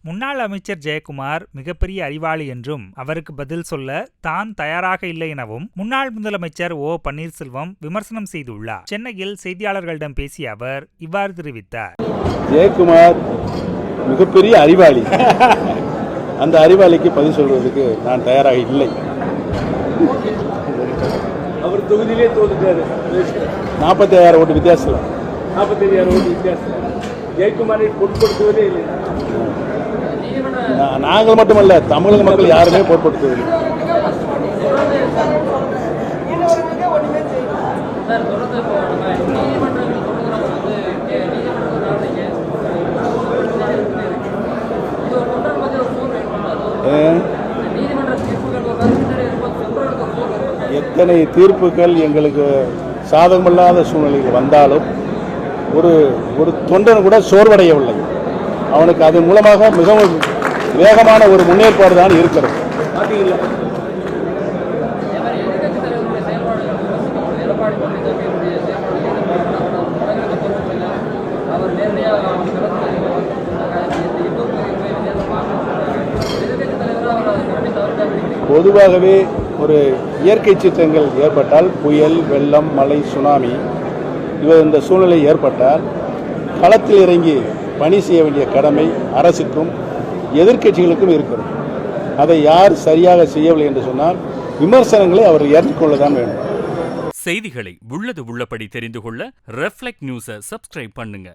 முன்னாள் அமைச்சர் ஜெயக்குமார் மிகப்பெரிய அறிவாளி என்றும் அவருக்கு பதில் சொல்ல தான் தயாராக இல்லை எனவும் முன்னாள் முதலமைச்சர் ஓ பன்னீர்செல்வம் விமர்சனம் செய்துள்ளார். சென்னையில் செய்தியாளர்களிடம் பேசிய அவர் இவ்வாறு தெரிவித்தார். ஜெயக்குமார் மிகப்பெரிய அறிவாளி. அந்த அறிவாளிக்கு பதில் சொல்வதற்கு நான் தயாராக இல்லை. அவர் தொகுதியிலே தோத்துட்டாரு. 45,000 ஓட்டு வித்தியாசம். 45,000 ஓட்டு வித்தியாசம். ஜெயக்குமாரை பொருட்படுத்துவதே இல்லை. நாங்கள் மட்டுமல்ல, தமிழக மக்கள் யாருமே பொருட்படுத்துவதில்லை. எத்தனை தீர்ப்புகள் எங்களுக்கு சாதகமில்லாத சூழ்நிலையில் வந்தாலும் ஒரு தொண்டன் கூட சோர்வடையவில்லை. அவனுக்கு அதன் மூலமாக மிகவும் வேகமான ஒரு முன்னேற்பாடு தான் இருக்கிறது. பொதுவாகவே ஒரு இயற்கை சீற்றங்கள் ஏற்பட்டால், புயல், வெள்ளம், மழை, சுனாமி, இந்த சூழ்நிலை ஏற்பட்டால் களத்தில் இறங்கி பணி செய்ய வேண்டிய கடமை அரசுக்கும் எதிர்க்கட்சிகளுக்கும் இருக்கிறது. அதை யார் சரியாக செய்யவில்லை என்று சொன்னால் விமர்சனங்களை அவர்கள் ஏற்றுக்கொள்ளதான் வேண்டும். செய்திகளை உள்ளது உள்ளபடி தெரிந்து கொள்ள ரெஃப்ளெக்ட் நியூஸை சப்ஸ்கிரைப் பண்ணுங்க.